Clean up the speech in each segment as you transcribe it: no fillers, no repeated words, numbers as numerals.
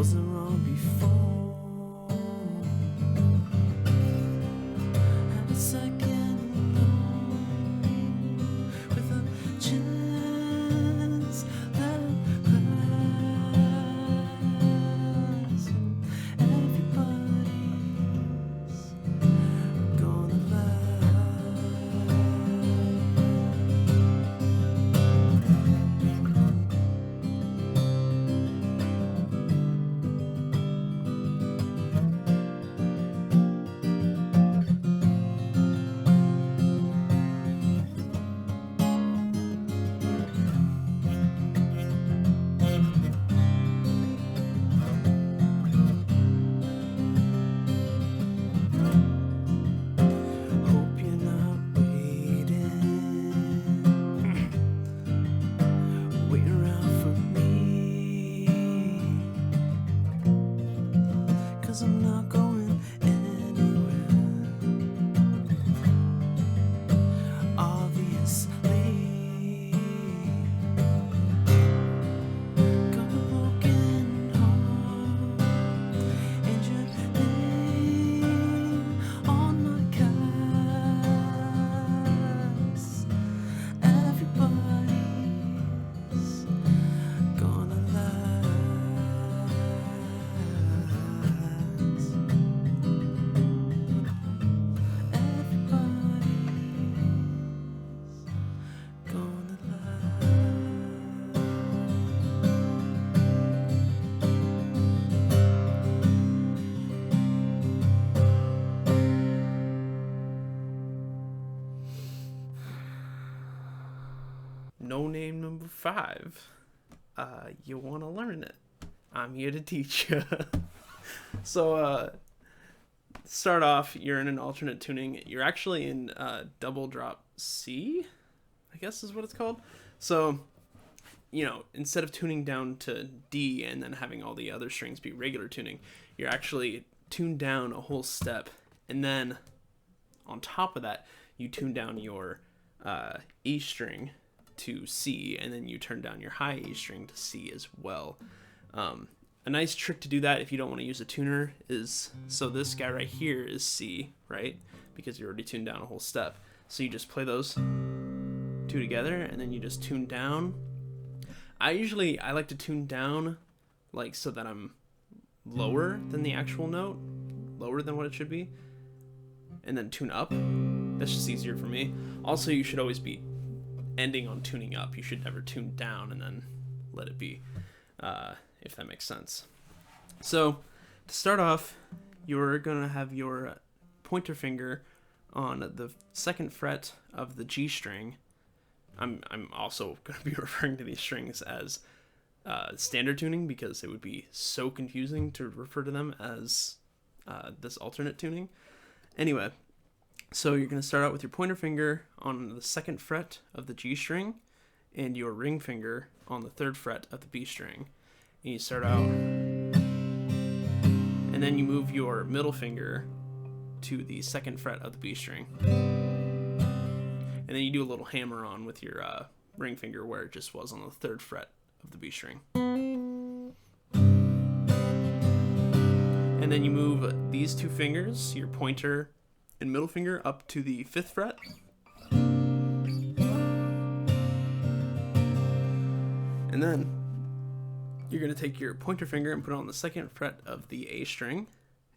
wasn't wrong before. Have a second look with a chance that lasts. Everybody's gonna hope you're not waiting around for me, 'cause I'm not going anywhere, obviously. Got a broken heart and your name on my cast. Everybody's gonna last. Everybody's gonna last. No name number 5. You want to learn it. I'm here to teach you. So, start off, you're in an alternate tuning. You're actually in double drop C, I guess is what it's called. So, instead of tuning down to D and then having all the other strings be regular tuning, you're actually tuned down a whole step. And then on top of that, you tune down your E string to C, and then you turn down your high E string to C as well. A nice trick to do that if you don't want to use a tuner is, so this guy right here is C, right? Because you already tuned down a whole step. So you just play those two together, and then you just tune down. I like to tune down like so that I'm lower than the actual note, lower than what it should be, and then tune up. That's just easier for me. Also, you should always be ending on tuning up. You should never tune down and then let it be, if that makes sense. So to start off, you're gonna have your pointer finger on the 2nd fret of the G string. I'm also gonna be referring to these strings as standard tuning because it would be so confusing to refer to them as this alternate tuning. Anyway, so you're going to start out with your pointer finger on the 2nd fret of the G string and your ring finger on the 3rd fret of the B string. And you start out, and then you move your middle finger to the 2nd fret of the B string. And then you do a little hammer on with your ring finger where it just was on the 3rd fret of the B string. And then you move these two fingers, your pointer and middle finger, up to the 5th fret. And then you're going to take your pointer finger and put it on the 2nd fret of the A string,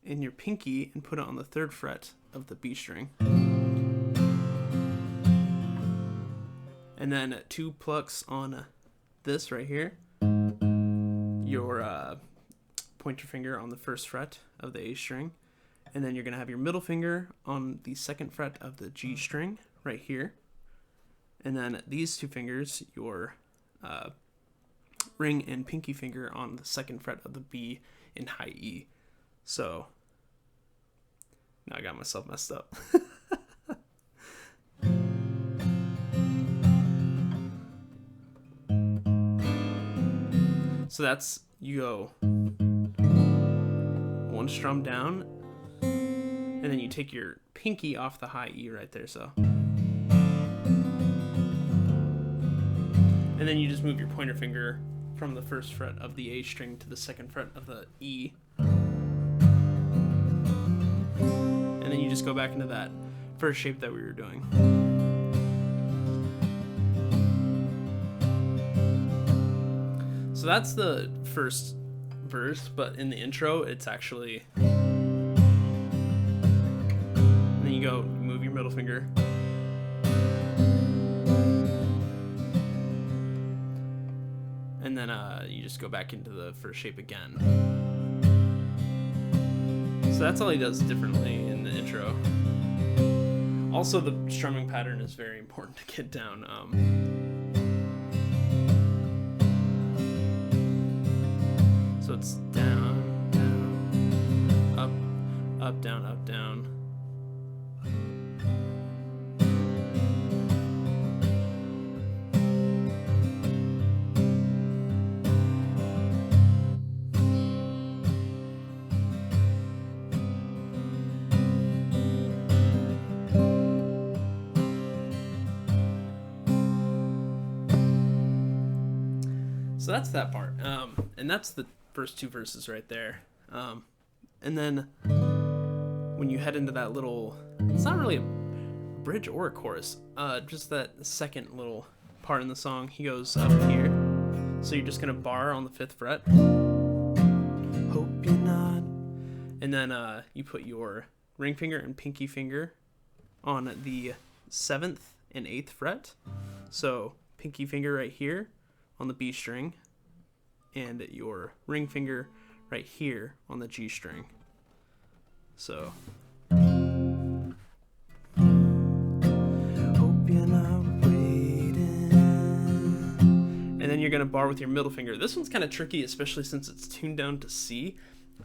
and your pinky and put it on the 3rd fret of the B string. And then 2 plucks on this right here, your pointer finger on the 1st fret of the A string, and then you're going to have your middle finger on the 2nd fret of the G string right here, and then these two fingers, your ring and pinky finger on the 2nd fret of the B in high E. So now I got myself messed up. So that's, you go 1 strum down, and then you take your pinky off the high E right there, so. And then you just move your pointer finger from the first fret of the A string to the second fret of the E. And then you just go back into that first shape that we were doing. So that's the first verse, but in the intro, it's actually... And then you go move your middle finger. And then you just go back into the first shape again. So that's all he does differently in the intro. Also, the strumming pattern is very important to get down. So it's down, down, up, up, down, up, down. So that's that part, and that's the first two verses right there. And then when you head into that little, it's not really a bridge or a chorus, just that second little part in the song, he goes up here. So you're just gonna bar on the 5th fret. Hope you're not. And then you put your ring finger and pinky finger on the 7th and 8th fret. So pinky finger right here on the B string, and your ring finger right here on the G string. So hope you're not waiting. And then you're gonna bar with your middle finger. This one's kind of tricky, especially since it's tuned down to C.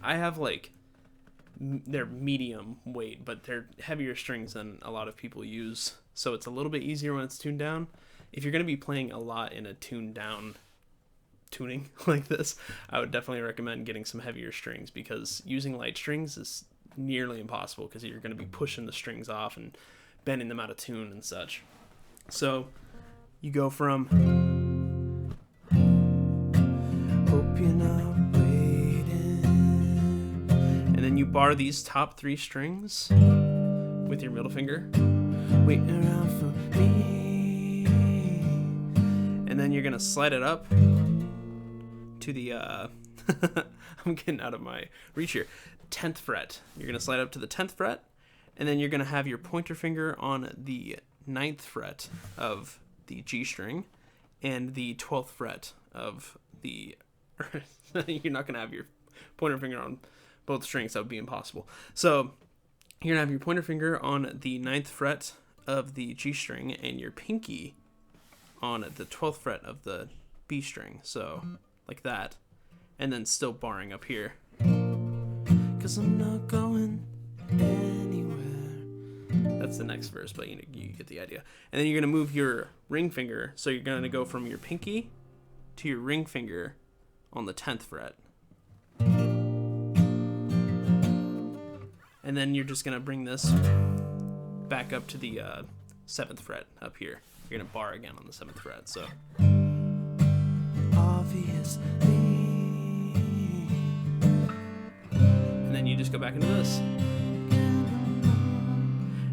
I have like, they're medium weight, but they're heavier strings than a lot of people use, so it's a little bit easier when it's tuned down. If you're going to be playing a lot in a tuned down tuning like this, I would definitely recommend getting some heavier strings, because using light strings is nearly impossible because you're going to be pushing the strings off and bending them out of tune and such. So you go from hope you're not waiting, and then you bar these top 3 strings with your middle finger. Wait around for me. And then you're going to slide it up to the, I'm getting out of my reach here, 10th fret. You're going to slide up to the 10th fret, and then you're going to have your pointer finger on the 9th fret of the G string and the 12th fret of the, you're not going to have your pointer finger on both strings. That would be impossible. So you're going to have your pointer finger on the 9th fret of the G string and your pinky on the 12th fret of the B string, so like that, and then still barring up here. 'Cause I'm not going anywhere. That's the next verse, but you get the idea. And then you're gonna move your ring finger, so you're gonna go from your pinky to your ring finger on the 10th fret. And then you're just gonna bring this back up to the 7th fret up here. You're gonna bar again on the 7th fret. So obviously, and then you just go back into this,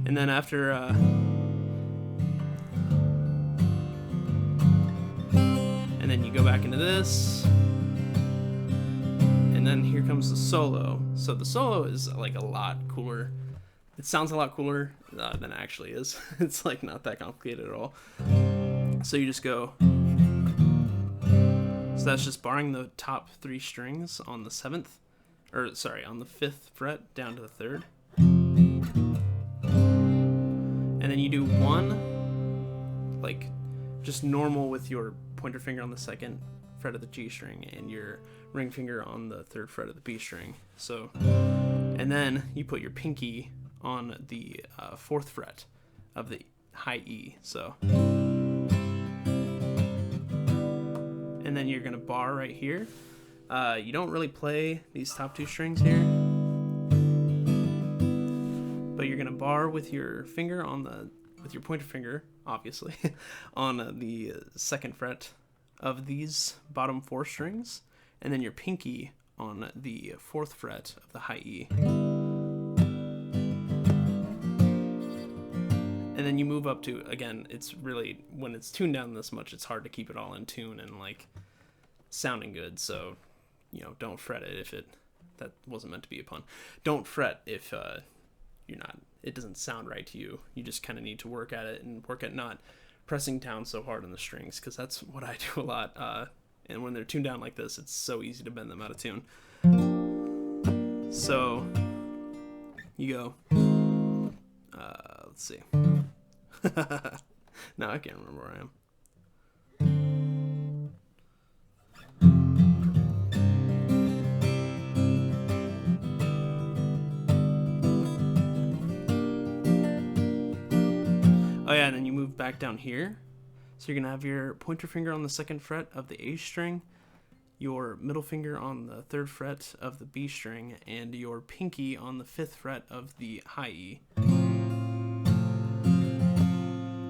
and then after and then you go back into this, and then here comes the solo. So the solo is like a lot cooler. It sounds a lot cooler than it actually is. It's like not that complicated at all. So you just go. So that's just barring the top 3 strings on the 7th, or sorry, on the 5th fret down to the 3rd. And then you do one, like just normal with your pointer finger on the 2nd fret of the G string and your ring finger on the 3rd fret of the B string. So, and then you put your pinky on the 4th fret of the high E. So, and then you're gonna bar right here. You don't really play these top 2 strings here, but you're gonna bar with your finger on the, with your pointer finger, obviously, on the 2nd fret of these bottom 4 strings, and then your pinky on the 4th fret of the high E. And then you move up to, again, it's really, when it's tuned down this much, it's hard to keep it all in tune and like sounding good. So, you know, don't fret it if that wasn't meant to be a pun. Don't fret if it doesn't sound right to you. You just kind of need to work at it and work at not pressing down so hard on the strings, because that's what I do a lot. And when they're tuned down like this, it's so easy to bend them out of tune. So you go, let's see. No, I can't remember where I am. Oh yeah, and then you move back down here. So you're going to have your pointer finger on the 2nd fret of the A string, your middle finger on the 3rd fret of the B string, and your pinky on the 5th fret of the high E.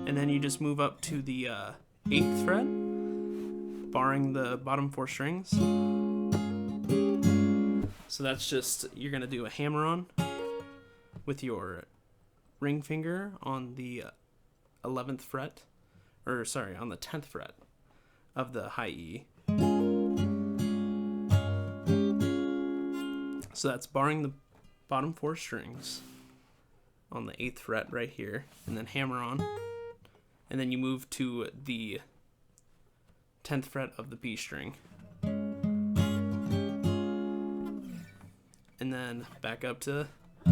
And then you just move up to the 8th fret, barring the bottom 4 strings. So that's just, you're going to do a hammer-on with your ring finger on the 11th fret, or sorry, on the 10th fret of the high E. So that's barring the bottom 4 strings on the 8th fret right here, and then hammer on. And then you move to the 10th fret of the B string. And then back up to, so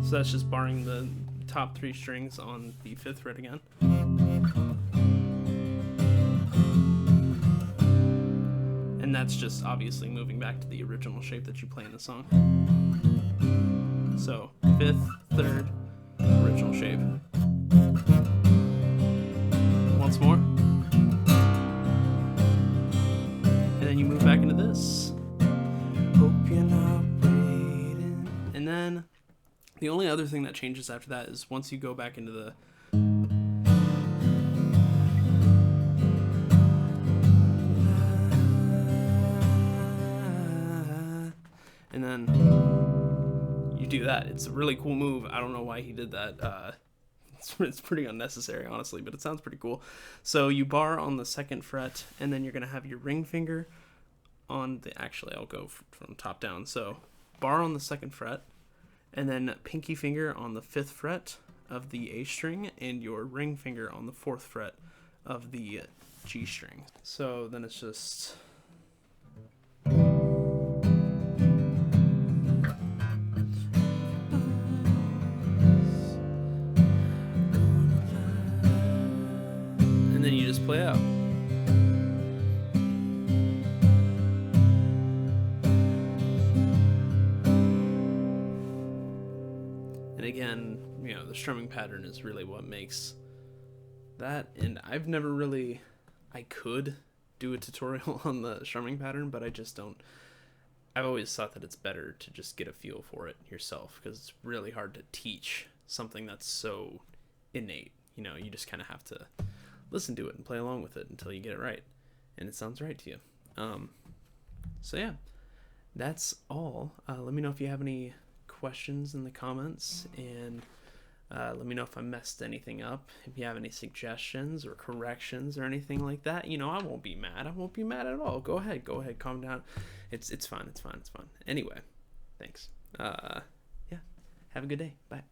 that's just barring the top 3 strings on the 5th fret again. And that's just obviously moving back to the original shape that you play in the song. So 5th, 3rd, original shape. Once more. And then you move back into this. Hope you're not waiting. And then the only other thing that changes after that is once you go back into the and then you do that. It's a really cool move. I don't know why he did that. It's pretty unnecessary, honestly, but it sounds pretty cool. So you bar on the 2nd fret, and then you're going to have your ring finger on the, actually I'll go from top down. So bar on the 2nd fret, and then pinky finger on the 5th fret of the A string, and your ring finger on the 4th fret of the G string. So then it's just... and then you just play out. And again, you know, the strumming pattern is really what makes that. And I've never really, I could do a tutorial on the strumming pattern, but I just don't. I've always thought that it's better to just get a feel for it yourself, because it's really hard to teach something that's so innate. You know, you just kind of have to listen to it and play along with it until you get it right, and it sounds right to you. So yeah, that's all. Let me know if you have any questions in the comments, and let me know if I messed anything up. If you have any suggestions or corrections or anything like that, you know, I won't be mad. I won't be mad at all. Go ahead, calm down. It's fine. Anyway, thanks. Yeah, have a good day. Bye.